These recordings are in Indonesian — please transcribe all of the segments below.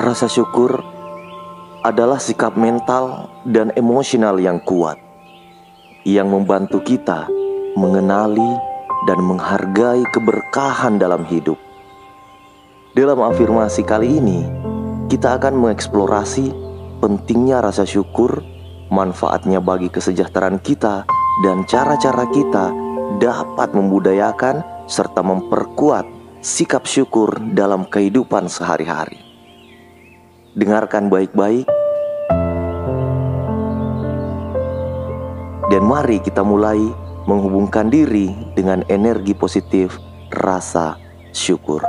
Rasa syukur adalah sikap mental dan emosional yang kuat yang membantu kita mengenali dan menghargai keberkahan dalam hidup. Dalam afirmasi kali ini, kita akan mengeksplorasi pentingnya rasa syukur, manfaatnya bagi kesejahteraan kita, dan cara-cara kita dapat membudayakan serta memperkuat sikap syukur dalam kehidupan sehari-hari. Dengarkan baik-baik, dan mari kita mulai menghubungkan diri dengan energi positif rasa syukur.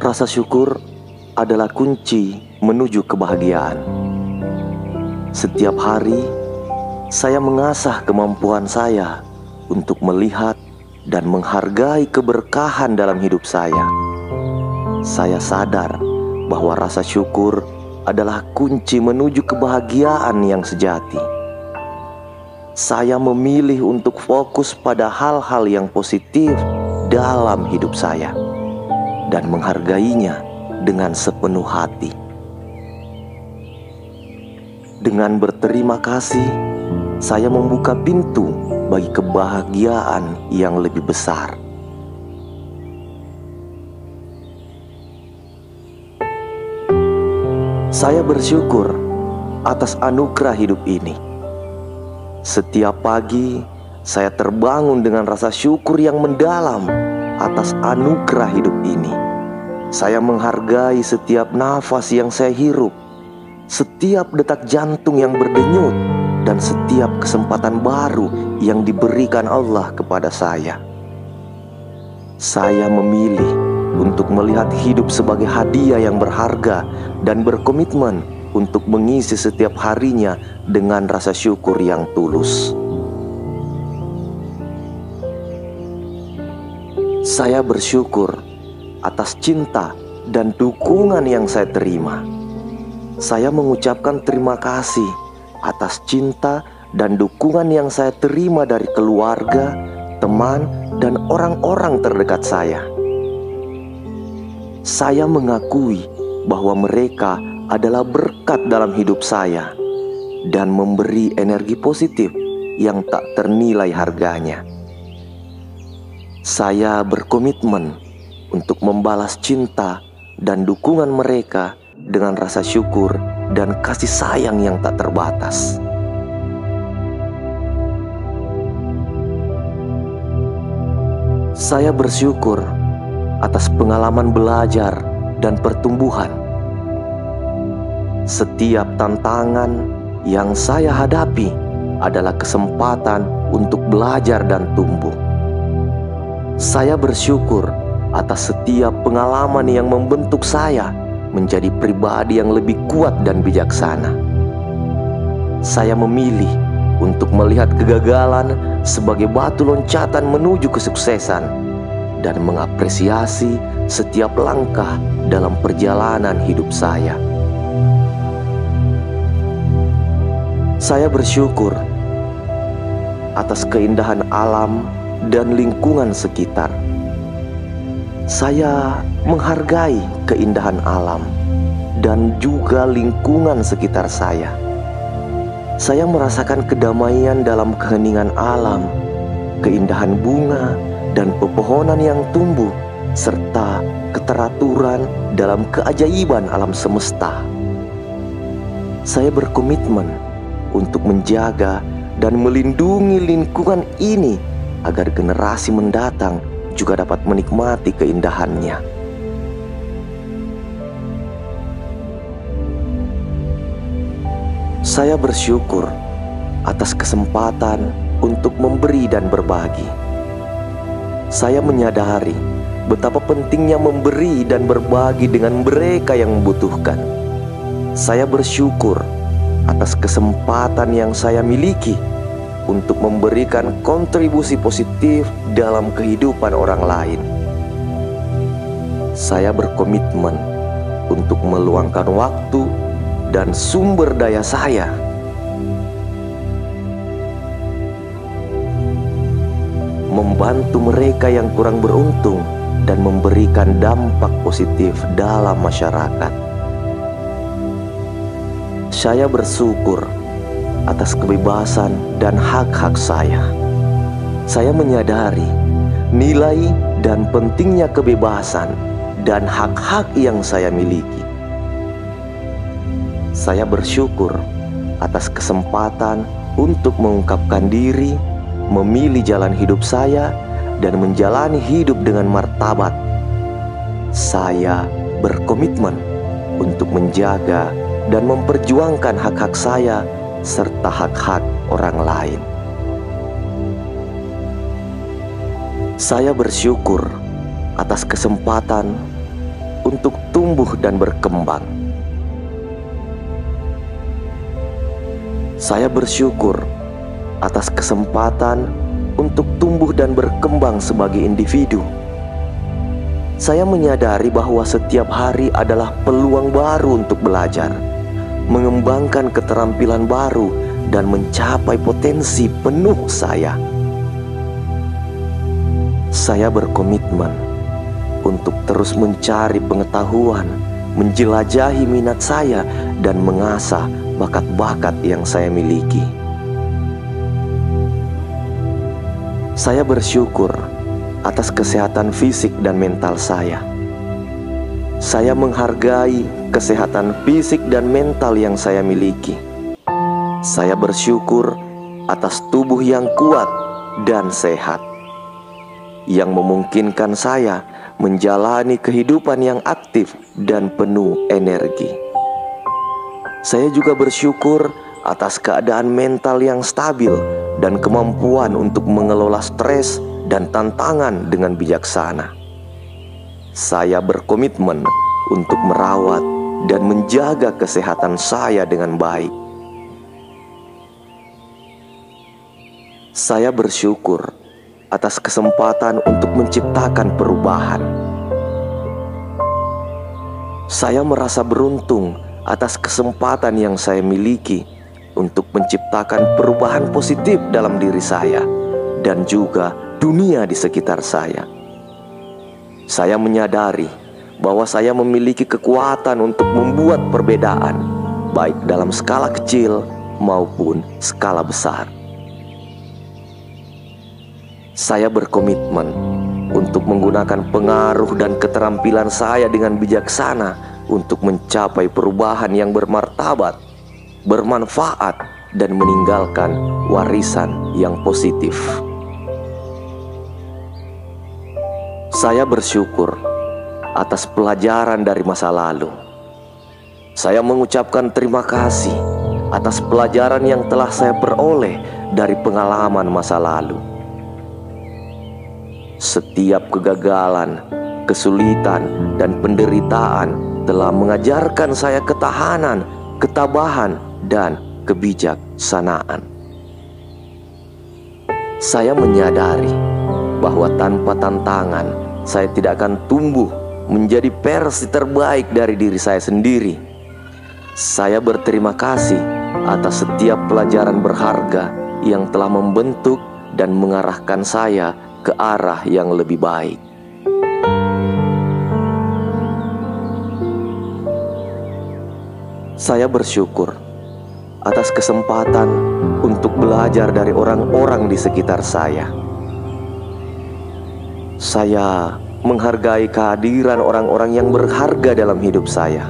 Rasa syukur adalah kunci menuju kebahagiaan. Setiap hari, saya mengasah kemampuan saya untuk melihat dan menghargai keberkahan dalam hidup saya. Saya sadar bahwa rasa syukur adalah kunci menuju kebahagiaan yang sejati. Saya memilih untuk fokus pada hal-hal yang positif dalam hidup saya dan menghargainya dengan sepenuh hati. Dengan berterima kasih, saya membuka pintu bagi kebahagiaan yang lebih besar. Saya bersyukur atas anugerah hidup ini. Setiap pagi, saya terbangun dengan rasa syukur yang mendalam atas anugerah hidup ini. Saya menghargai setiap nafas yang saya hirup, setiap detak jantung yang berdenyut, dan setiap kesempatan baru yang diberikan Allah kepada saya. Saya memilih untuk melihat hidup sebagai hadiah yang berharga dan berkomitmen untuk mengisi setiap harinya dengan rasa syukur yang tulus. Saya bersyukur atas cinta dan dukungan yang saya terima. Saya mengucapkan terima kasih atas cinta dan dukungan yang saya terima dari keluarga, teman, dan orang-orang terdekat saya. Saya mengakui bahwa mereka adalah berkat dalam hidup saya dan memberi energi positif yang tak ternilai harganya. Saya berkomitmen untuk membalas cinta dan dukungan mereka dengan rasa syukur dan kasih sayang yang tak terbatas. Saya bersyukur atas pengalaman belajar dan pertumbuhan. Setiap tantangan yang saya hadapi adalah kesempatan untuk belajar dan tumbuh. Saya bersyukur atas setiap pengalaman yang membentuk saya menjadi pribadi yang lebih kuat dan bijaksana. Saya memilih untuk melihat kegagalan sebagai batu loncatan menuju kesuksesan dan mengapresiasi setiap langkah dalam perjalanan hidup saya. Saya bersyukur atas keindahan alam dan lingkungan sekitar. Saya menghargai keindahan alam dan juga lingkungan sekitar saya. Saya merasakan kedamaian dalam keheningan alam, keindahan bunga dan pepohonan yang tumbuh, serta keteraturan dalam keajaiban alam semesta. Saya berkomitmen untuk menjaga dan melindungi lingkungan ini agar generasi mendatang juga dapat menikmati keindahannya. Saya bersyukur atas kesempatan untuk memberi dan berbagi. Saya menyadari betapa pentingnya memberi dan berbagi dengan mereka yang membutuhkan. Saya bersyukur atas kesempatan yang saya miliki untuk memberikan kontribusi positif dalam kehidupan orang lain. Saya berkomitmen untuk meluangkan waktu dan sumber daya saya. Membantu mereka yang kurang beruntung dan memberikan dampak positif dalam masyarakat. Saya bersyukur atas kebebasan dan hak-hak saya. Saya menyadari nilai dan pentingnya kebebasan dan hak-hak yang saya miliki. Saya bersyukur atas kesempatan untuk mengungkapkan diri, memilih jalan hidup saya, dan menjalani hidup dengan martabat. Saya berkomitmen untuk menjaga dan memperjuangkan hak-hak saya serta hak-hak orang lain. Saya bersyukur atas kesempatan untuk tumbuh dan berkembang. Saya bersyukur atas kesempatan untuk tumbuh dan berkembang sebagai individu. Saya menyadari bahwa setiap hari adalah peluang baru untuk belajar, mengembangkan keterampilan baru, dan mencapai potensi penuh saya. Saya berkomitmen untuk terus mencari pengetahuan, menjelajahi minat saya, dan mengasah bakat-bakat yang saya miliki. Saya bersyukur atas kesehatan fisik dan mental saya. Saya menghargai kesehatan fisik dan mental yang saya miliki. Saya bersyukur atas tubuh yang kuat dan sehat, yang memungkinkan saya menjalani kehidupan yang aktif dan penuh energi. Saya juga bersyukur atas keadaan mental yang stabil dan kemampuan untuk mengelola stres dan tantangan dengan bijaksana. Saya berkomitmen untuk merawat dan menjaga kesehatan saya dengan baik. Saya bersyukur atas kesempatan untuk menciptakan perubahan. Saya merasa beruntung atas kesempatan yang saya miliki untuk menciptakan perubahan positif dalam diri saya dan juga dunia di sekitar saya. Saya menyadari bahwa saya memiliki kekuatan untuk membuat perbedaan, baik dalam skala kecil maupun skala besar. Saya berkomitmen untuk menggunakan pengaruh dan keterampilan saya dengan bijaksana untuk mencapai perubahan yang bermartabat, bermanfaat, dan meninggalkan warisan yang positif. Saya bersyukur atas pelajaran dari masa lalu. Saya mengucapkan terima kasih atas pelajaran yang telah saya peroleh dari pengalaman masa lalu. Setiap kegagalan, kesulitan, dan penderitaan telah mengajarkan saya ketahanan, ketabahan, dan kebijaksanaan. Saya menyadari bahwa tanpa tantangan, saya tidak akan tumbuh menjadi versi terbaik dari diri saya sendiri. Saya berterima kasih atas setiap pelajaran berharga yang telah membentuk dan mengarahkan saya ke arah yang lebih baik. Saya bersyukur atas kesempatan untuk belajar dari orang-orang di sekitar saya. Saya menghargai kehadiran orang-orang yang berharga dalam hidup saya.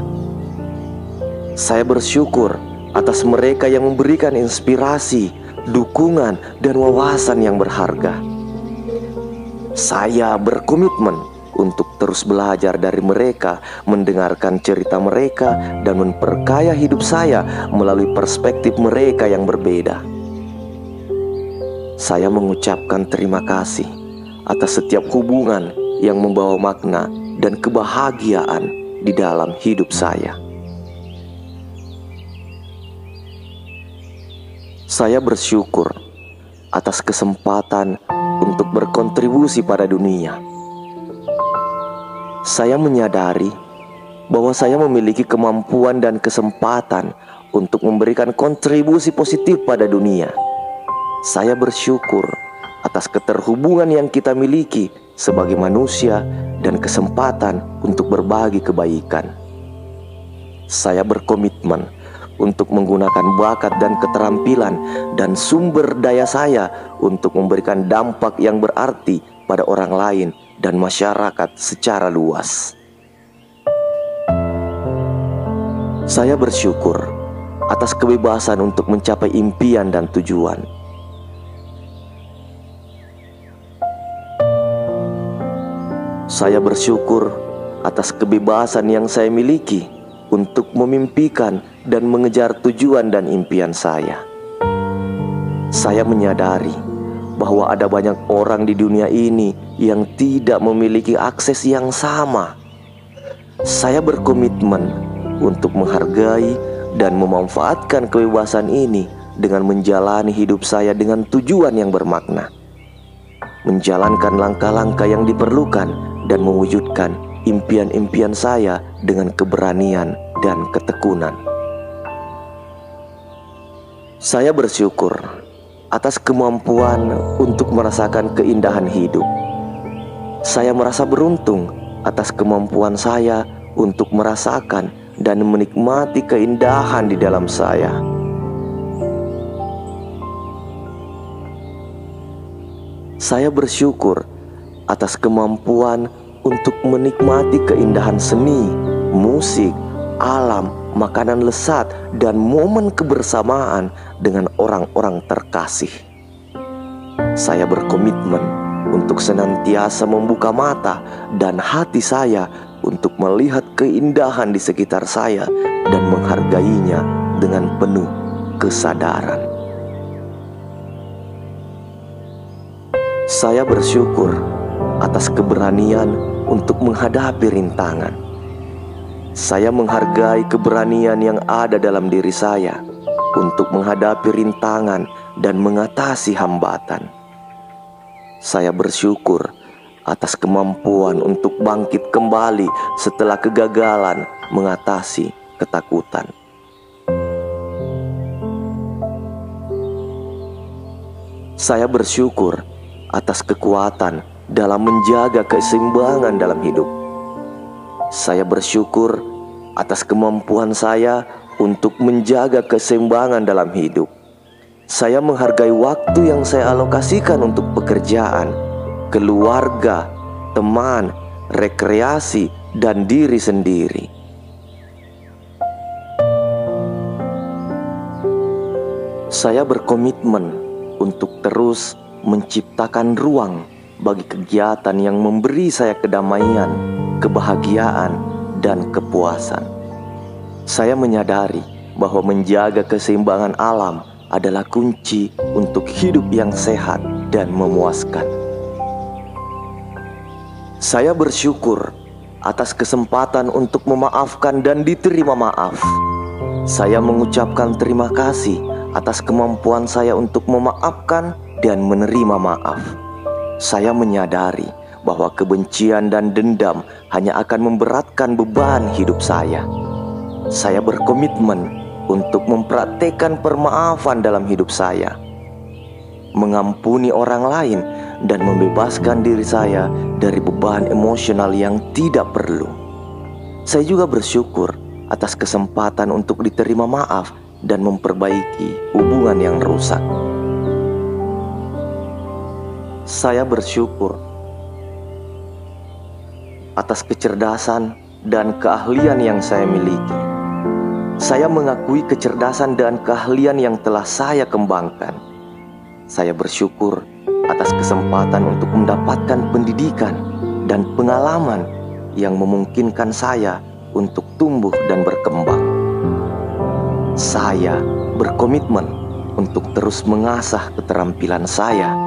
Saya bersyukur atas mereka yang memberikan inspirasi, dukungan, dan wawasan yang berharga. Saya berkomitmen untuk terus belajar dari mereka, mendengarkan cerita mereka, dan memperkaya hidup saya melalui perspektif mereka yang berbeda. Saya mengucapkan terima kasih atas setiap hubungan yang membawa makna dan kebahagiaan di dalam hidup saya. Saya bersyukur atas kesempatan untuk berkontribusi pada dunia. Saya menyadari bahwa saya memiliki kemampuan dan kesempatan untuk memberikan kontribusi positif pada dunia. Saya bersyukur atas keterhubungan yang kita miliki sebagai manusia dan kesempatan untuk berbagi kebaikan. Saya berkomitmen untuk menggunakan bakat dan keterampilan dan sumber daya saya untuk memberikan dampak yang berarti pada orang lain dan masyarakat secara luas. Saya bersyukur atas kebebasan untuk mencapai impian dan tujuan. Saya bersyukur atas kebebasan yang saya miliki untuk memimpikan dan mengejar tujuan dan impian saya. Saya menyadari bahwa ada banyak orang di dunia ini yang tidak memiliki akses yang sama. Saya berkomitmen untuk menghargai dan memanfaatkan kebebasan ini dengan menjalani hidup saya dengan tujuan yang bermakna, menjalankan langkah-langkah yang diperlukan dan mewujudkan impian-impian saya dengan keberanian dan ketekunan. Saya bersyukur atas kemampuan untuk merasakan keindahan hidup. Saya merasa beruntung atas kemampuan saya untuk merasakan dan menikmati keindahan di dalam saya. Saya bersyukur atas kemampuan untuk menikmati keindahan seni, musik, alam, makanan lezat, dan momen kebersamaan dengan orang-orang terkasih. Saya berkomitmen untuk senantiasa membuka mata dan hati saya untuk melihat keindahan di sekitar saya dan menghargainya dengan penuh kesadaran. Saya bersyukur atas keberanian untuk menghadapi rintangan. Saya menghargai keberanian yang ada dalam diri saya untuk menghadapi rintangan dan mengatasi hambatan. Saya bersyukur atas kemampuan untuk bangkit kembali setelah kegagalan mengatasi ketakutan. Saya bersyukur atas kekuatan dalam menjaga keseimbangan dalam hidup. Saya bersyukur atas kemampuan saya untuk menjaga keseimbangan dalam hidup. Saya menghargai waktu yang saya alokasikan untuk pekerjaan, keluarga, teman, rekreasi, dan diri sendiri. Saya berkomitmen untuk terus menciptakan ruang bagi kegiatan yang memberi saya kedamaian, kebahagiaan, dan kepuasan. Saya menyadari bahwa menjaga keseimbangan alam adalah kunci untuk hidup yang sehat dan memuaskan. Saya bersyukur atas kesempatan untuk memaafkan dan diterima maaf. Saya mengucapkan terima kasih atas kemampuan saya untuk memaafkan dan menerima maaf. Saya menyadari bahwa kebencian dan dendam hanya akan memberatkan beban hidup saya. Saya berkomitmen untuk mempraktekkan permaafan dalam hidup saya, mengampuni orang lain, dan membebaskan diri saya dari beban emosional yang tidak perlu. Saya juga bersyukur atas kesempatan untuk diterima maaf dan memperbaiki hubungan yang rusak. Saya bersyukur atas kecerdasan dan keahlian yang saya miliki. Saya mengakui kecerdasan dan keahlian yang telah saya kembangkan. Saya bersyukur atas kesempatan untuk mendapatkan pendidikan dan pengalaman yang memungkinkan saya untuk tumbuh dan berkembang. Saya berkomitmen untuk terus mengasah keterampilan saya.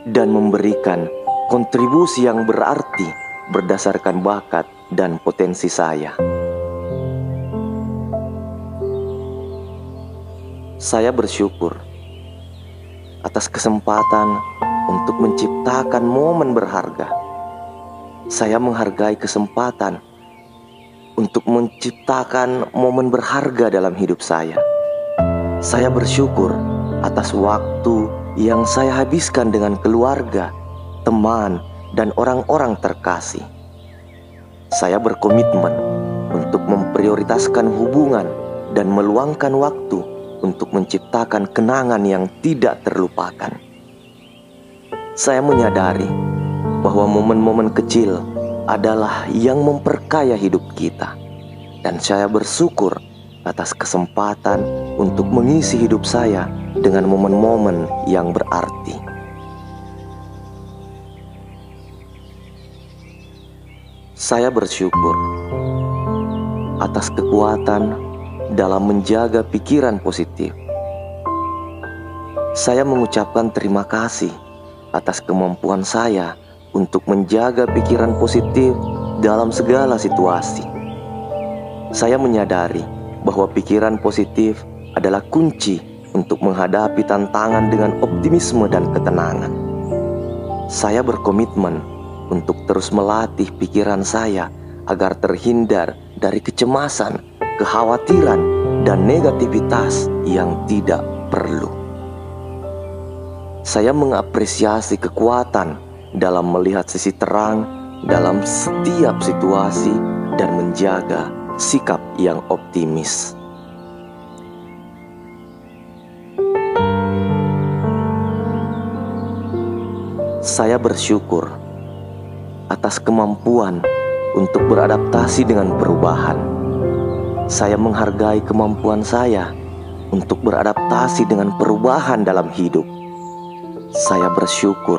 Dan memberikan kontribusi yang berarti berdasarkan bakat dan potensi saya. Saya bersyukur atas kesempatan untuk menciptakan momen berharga. Saya menghargai kesempatan untuk menciptakan momen berharga dalam hidup saya. Saya bersyukur atas waktu yang saya habiskan dengan keluarga, teman, dan orang-orang terkasih. Saya berkomitmen untuk memprioritaskan hubungan dan meluangkan waktu untuk menciptakan kenangan yang tidak terlupakan. Saya menyadari bahwa momen-momen kecil adalah yang memperkaya hidup kita, dan saya bersyukur atas kesempatan untuk mengisi hidup saya dengan momen-momen yang berarti. Saya bersyukur atas kekuatan dalam menjaga pikiran positif. Saya mengucapkan terima kasih atas kemampuan saya untuk menjaga pikiran positif dalam segala situasi. Saya menyadari bahwa pikiran positif adalah kunci untuk menghadapi tantangan dengan optimisme dan ketenangan. Saya berkomitmen untuk terus melatih pikiran saya agar terhindar dari kecemasan, kekhawatiran, dan negativitas yang tidak perlu. Saya mengapresiasi kekuatan dalam melihat sisi terang dalam setiap situasi dan menjaga sikap yang optimis. Saya bersyukur atas kemampuan untuk beradaptasi dengan perubahan. Saya menghargai kemampuan saya untuk beradaptasi dengan perubahan dalam hidup. Saya bersyukur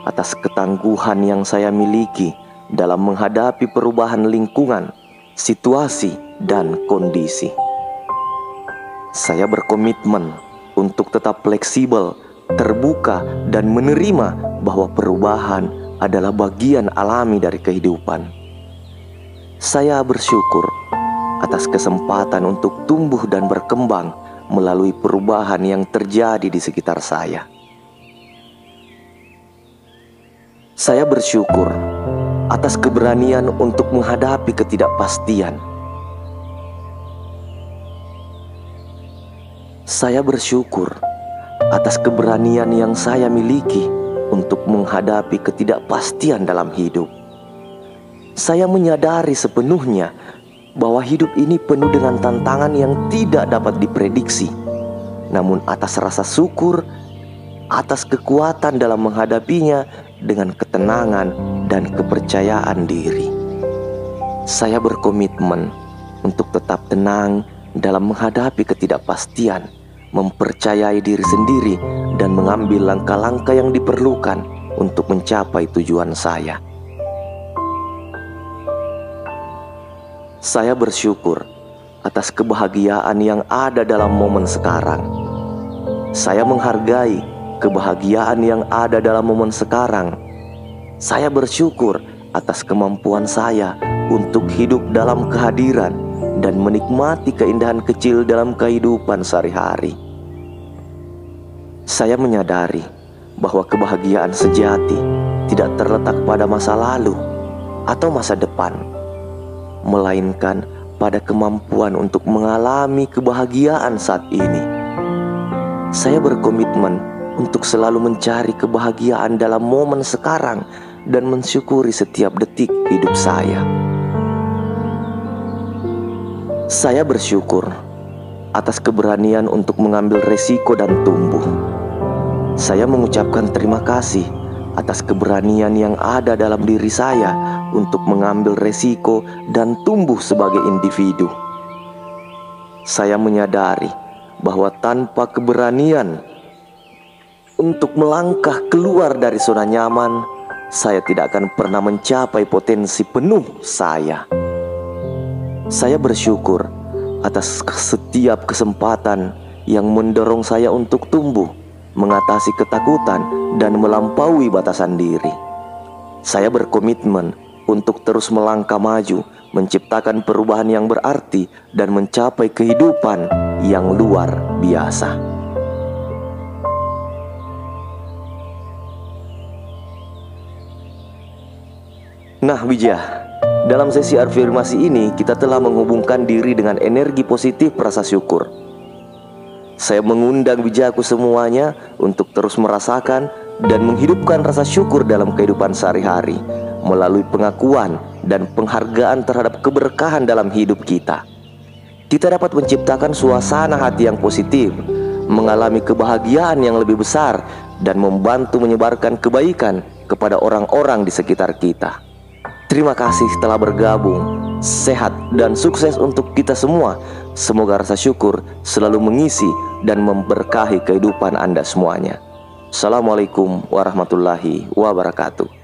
atas ketangguhan yang saya miliki dalam menghadapi perubahan lingkungan, situasi, dan kondisi. Saya berkomitmen untuk tetap fleksibel, terbuka, dan menerima bahwa perubahan adalah bagian alami dari kehidupan. Saya bersyukur atas kesempatan untuk tumbuh dan berkembang melalui perubahan yang terjadi di sekitar saya. Saya bersyukur atas keberanian untuk menghadapi ketidakpastian. Saya bersyukur atas keberanian yang saya miliki untuk menghadapi ketidakpastian dalam hidup. Saya menyadari sepenuhnya bahwa hidup ini penuh dengan tantangan yang tidak dapat diprediksi. Namun atas rasa syukur, atas kekuatan dalam menghadapinya dengan ketenangan dan kepercayaan diri. Saya berkomitmen untuk tetap tenang dalam menghadapi ketidakpastian, mempercayai diri sendiri, dan mengambil langkah-langkah yang diperlukan untuk mencapai tujuan saya. Saya bersyukur atas kebahagiaan yang ada dalam momen sekarang. Saya menghargai kebahagiaan yang ada dalam momen sekarang. Saya bersyukur atas kemampuan saya untuk hidup dalam kehadiran dan menikmati keindahan kecil dalam kehidupan sehari-hari. Saya menyadari bahwa kebahagiaan sejati tidak terletak pada masa lalu atau masa depan, melainkan pada kemampuan untuk mengalami kebahagiaan saat ini. Saya berkomitmen untuk selalu mencari kebahagiaan dalam momen sekarang dan mensyukuri setiap detik hidup saya. Saya bersyukur atas keberanian untuk mengambil resiko dan tumbuh. Saya mengucapkan terima kasih atas keberanian yang ada dalam diri saya untuk mengambil resiko dan tumbuh sebagai individu. Saya menyadari bahwa tanpa keberanian untuk melangkah keluar dari zona nyaman, saya tidak akan pernah mencapai potensi penuh saya. Saya bersyukur atas setiap kesempatan yang mendorong saya untuk tumbuh, mengatasi ketakutan, dan melampaui batasan diri. Saya berkomitmen untuk terus melangkah maju, menciptakan perubahan yang berarti, dan mencapai kehidupan yang luar biasa. Nah, Wija, dalam sesi afirmasi ini kita telah menghubungkan diri dengan energi positif rasa syukur. Saya mengundang Wijaku semuanya untuk terus merasakan dan menghidupkan rasa syukur dalam kehidupan sehari-hari melalui pengakuan dan penghargaan terhadap keberkahan dalam hidup kita. Kita dapat menciptakan suasana hati yang positif, mengalami kebahagiaan yang lebih besar, dan membantu menyebarkan kebaikan kepada orang-orang di sekitar kita. Terima kasih telah bergabung. Sehat dan sukses untuk kita semua. Semoga rasa syukur selalu mengisi dan memberkahi kehidupan Anda semuanya. Assalamualaikum warahmatullahi wabarakatuh.